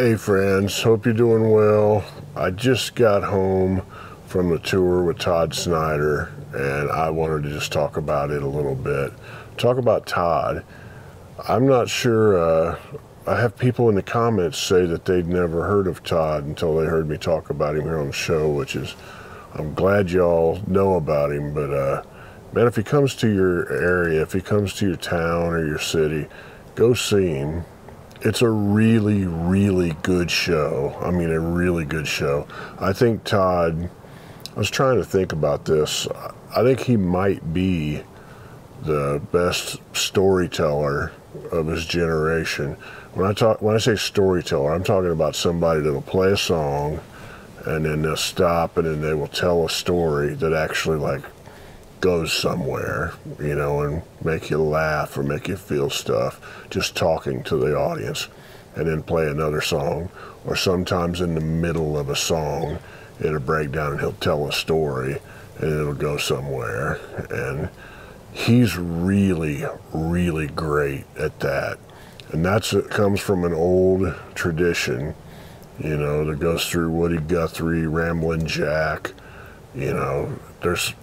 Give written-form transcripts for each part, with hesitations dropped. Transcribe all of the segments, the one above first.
Hey friends, hope you're doing well. I just got home from the tour with Todd Snider, and I wanted to just talk about it a little bit. Talk about Todd. I'm not sure, I have people in the comments say that they'd never heard of Todd until they heard me talk about him here on the show, which is, I'm glad y'all know about him, but man, if he comes to your area, if he comes to your town or your city, go see him. It's a really, really good show. I mean, a really good show. I think Todd, I was trying to think about this. I think he might be the best storyteller of his generation. When I say storyteller, I'm talking about somebody that'll play a song and then they'll stop and then they will tell a story that actually like goes somewhere, you know, and make you laugh or make you feel stuff just talking to the audience, and then play another song. Or sometimes in the middle of a song it'll break down and he'll tell a story and it'll go somewhere. And he's really, really great at that. And it comes from an old tradition, you know, that goes through Woody Guthrie, Ramblin' Jack. You know, there's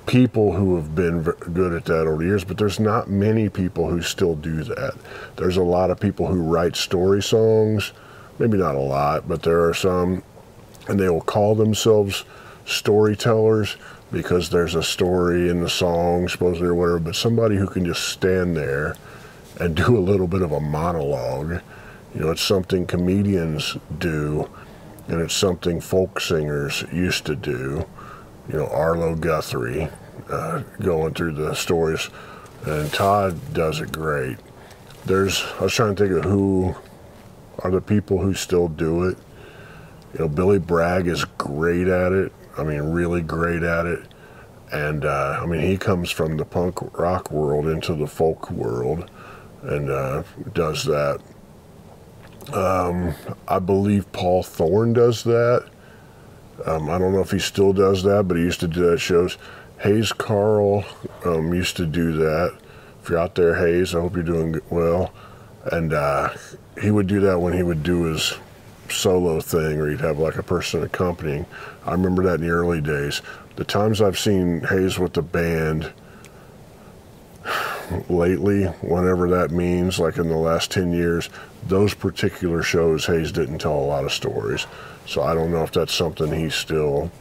people who have been good at that over the years, but there's not many people who still do that. There's a lot of people who write story songs, maybe not a lot, but there are some, and they will call themselves storytellers because there's a story in the song, supposedly, or whatever, but somebody who can just stand there and do a little bit of a monologue. You know, it's something comedians do, and it's something folk singers used to do. You know, Arlo Guthrie, going through the stories, and Todd does it great. I was trying to think of who are the people who still do it. You know, Billy Bragg is great at it. I mean, really great at it. And, I mean, he comes from the punk rock world into the folk world and does that. I believe Paul Thorne does that. I don't know if he still does that, but he used to do that shows. Hayes Carl used to do that. If you're out there, Hayes, I hope you're doing well. And he would do that when he would do his solo thing, or he'd have like a person accompanying. I remember that in the early days. The times I've seen Hayes with the band lately, whenever that means, like in the last 10 years, those particular shows, Hayes didn't tell a lot of stories. So I don't know if that's something he still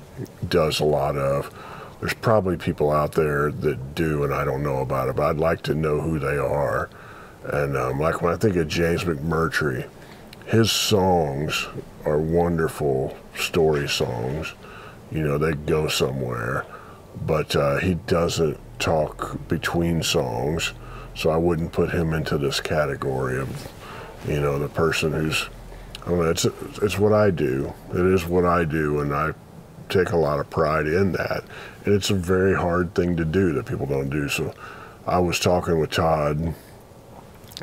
does a lot of. There's probably people out there that do, and I don't know about it, but I'd like to know who they are. And like when I think of James McMurtry, his songs are wonderful story songs. You know, they go somewhere, but he doesn't talk between songs, so I wouldn't put him into this category of, you know, the person who's, I don't know, it's what I do. It is what I do, and I take a lot of pride in that. And it's a very hard thing to do that people don't do. So I was talking with Todd,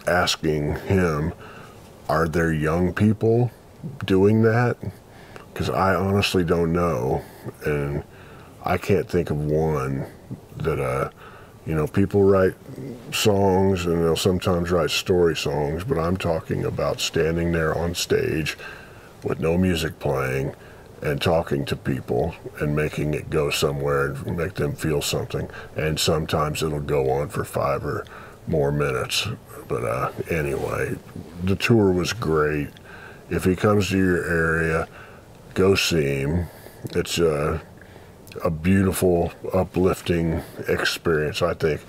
asking him, are there young people doing that? Because I honestly don't know, and I can't think of one that, you know, people write songs and they'll sometimes write story songs, but I'm talking about standing there on stage with no music playing and talking to people and making it go somewhere and make them feel something. And sometimes it'll go on for 5 or more minutes. But anyway, the tour was great. If he comes to your area, go see him. It's a beautiful, uplifting experience, I think.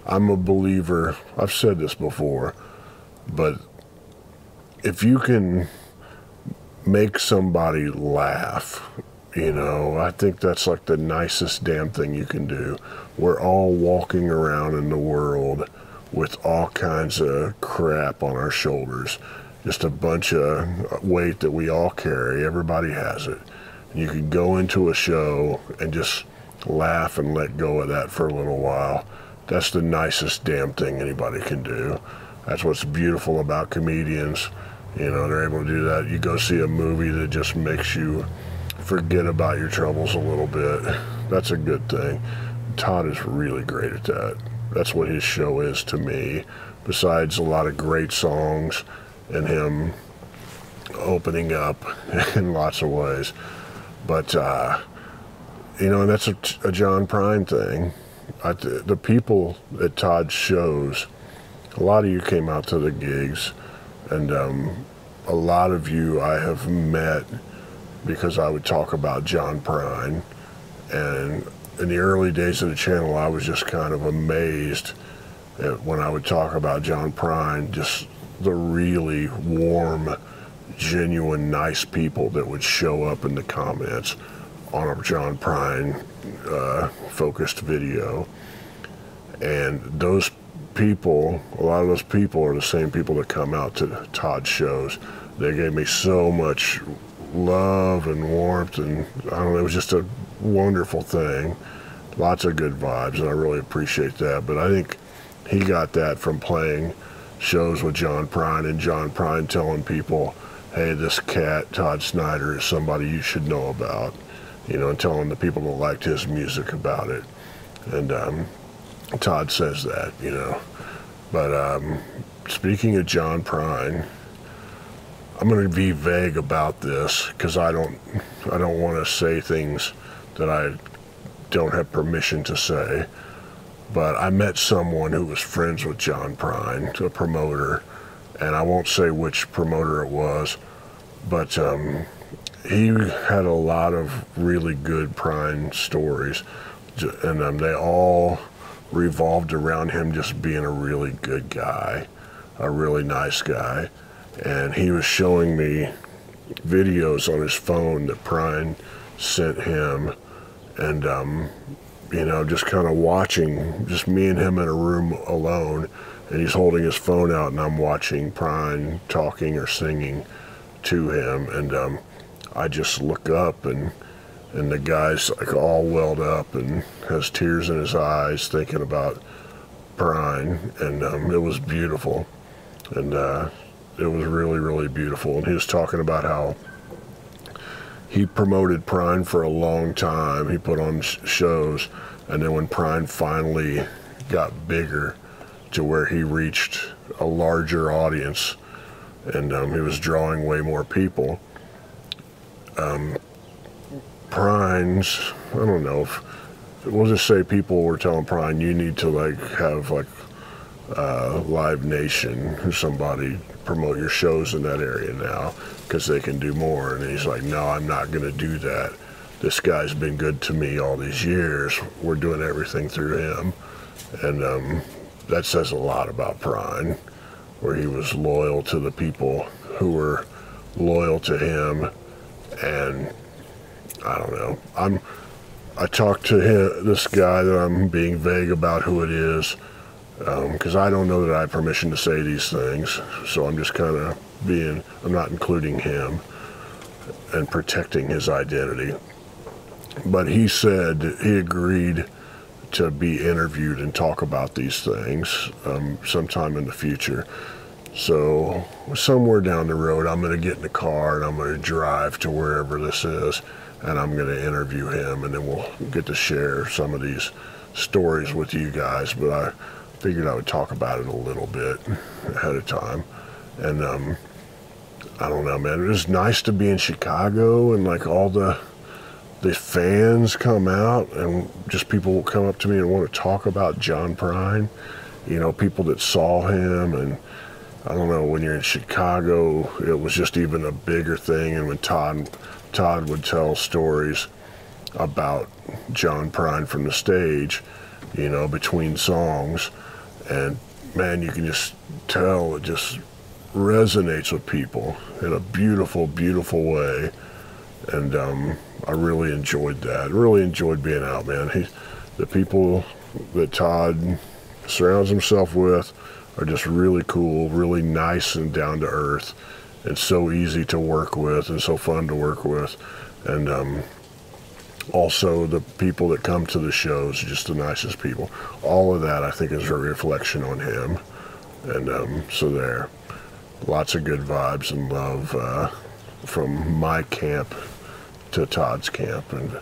I'm a believer, I've said this before, but if you can make somebody laugh, you know, I think that's like the nicest damn thing you can do. We're all walking around in the world with all kinds of crap on our shoulders, just a bunch of weight that we all carry. Everybody has it. You can go into a show and just laugh and let go of that for a little while. That's the nicest damn thing anybody can do. That's what's beautiful about comedians. You know, they're able to do that. You go see a movie that just makes you forget about your troubles a little bit. That's a good thing. Todd is really great at that. That's what his show is to me, besides a lot of great songs and him opening up in lots of ways. But, you know, and that's a John Prine thing. The people at Todd's shows, a lot of you came out to the gigs, and a lot of you I have met because I would talk about John Prine. And in the early days of the channel, I was just kind of amazed at when I would talk about John Prine, just the really warm, genuine, nice people that would show up in the comments on a John Prine focused video. And those people, a lot of those people are the same people that come out to Todd's shows. They gave me so much love and warmth, and I don't know, it was just a wonderful thing. Lots of good vibes, and I really appreciate that. But I think he got that from playing shows with John Prine, and John Prine telling people, hey, this cat, Todd Snider, is somebody you should know about, you know, and telling the people that liked his music about it. And Todd says that, you know. But speaking of John Prine, I'm going to be vague about this because I don't want to say things that I don't have permission to say. But I met someone who was friends with John Prine, a promoter, and I won't say which promoter it was, but he had a lot of really good Prine stories, and they all revolved around him just being a really good guy, a really nice guy. And he was showing me videos on his phone that Prine sent him, and you know, just kind of watching, just me and him in a room alone, and he's holding his phone out, and I'm watching Prine talking or singing to him, and I just look up, and the guy's like all welled up and has tears in his eyes thinking about Prine, and it was beautiful, and it was really, really beautiful. And he was talking about how he promoted Prine for a long time. He put on shows, and then when Prine finally got bigger to where he reached a larger audience, and he was drawing way more people, Prine's, I don't know, we'll just say people were telling Prine, you need to like have like Live Nation or somebody promote your shows in that area now because they can do more. And he's like, no, I'm not going to do that. This guy's been good to me all these years. We're doing everything through him. And that says a lot about Prine, where he was loyal to the people who were loyal to him. And I don't know, I talked to this guy that I'm being vague about who it is, because I don't know that I have permission to say these things, so I'm just kind of I'm not including him and protecting his identity. But he said he agreed to be interviewed and talk about these things sometime in the future. So somewhere down the road, I'm going to get in the car and I'm going to drive to wherever this is, and I'm going to interview him, and then we'll get to share some of these stories with you guys. But I figured I would talk about it a little bit ahead of time. And I don't know, man, it was nice to be in Chicago, and like all the fans come out, and just people will come up to me and want to talk about John Prine, you know, people that saw him. And I don't know, when you're in Chicago, it was just even a bigger thing. And when Todd would tell stories about John Prine from the stage, you know, between songs, and man, you can just tell it just resonates with people in a beautiful, beautiful way. And I really enjoyed that. I really enjoyed being out, man. The people that Todd surrounds himself with are just really cool, really nice and down to earth, and so easy to work with and so fun to work with. And also the people that come to the shows are just the nicest people. All of that, I think, is a reflection on him. And so there, lots of good vibes and love from my camp to Todd's camp. And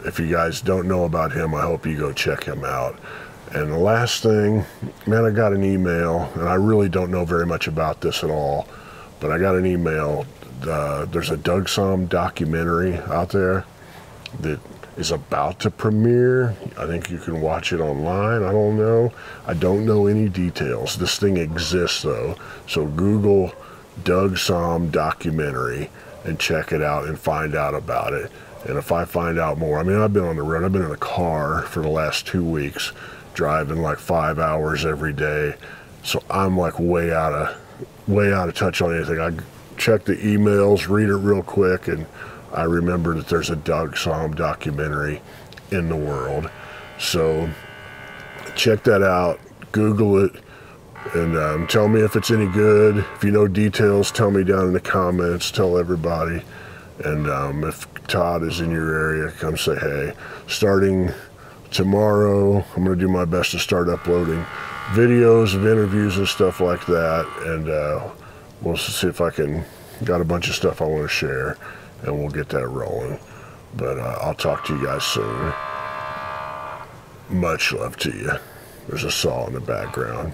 if you guys don't know about him, I hope you go check him out. And the last thing, man, I got an email, and I really don't know very much about this at all, but I got an email there's a Doug Sahm documentary out there that is about to premiere. I think you can watch it online. I don't know. I don't know any details. This thing exists though. So Google Doug Sahm documentary and check it out and find out about it. And if I find out more, I mean, I've been on the road. I've been in a car for the last 2 weeks, driving like 5 hours every day. So I'm like way out of touch on anything. I check the emails, read it real quick, and I remember that there's a Doug Sahm documentary in the world. So check that out, Google it, and tell me if it's any good. If you know details, tell me down in the comments, tell everybody. And if Todd is in your area, come say hey. Starting tomorrow, I'm going to do my best to start uploading videos of interviews and stuff like that. And we'll see if I can, got a bunch of stuff I want to share, and we'll get that rolling. But I'll talk to you guys soon. Much love to you. There's a saw in the background.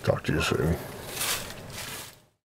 Talk to you soon.